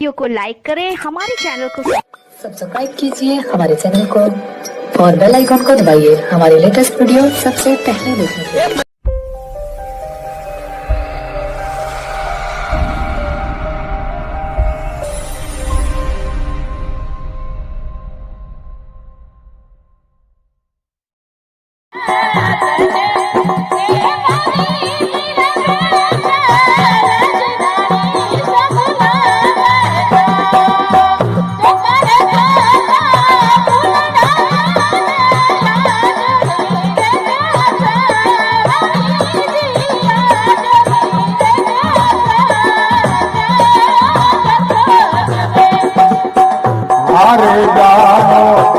Video को लाइक करें, हमारे चैनल को सब्सक्राइब कीजिए हमारे चैनल को और बेल आइकन को दबाइए हमारे लेटेस्ट वीडियो सबसे पहले देखने के लिए। हरे जानो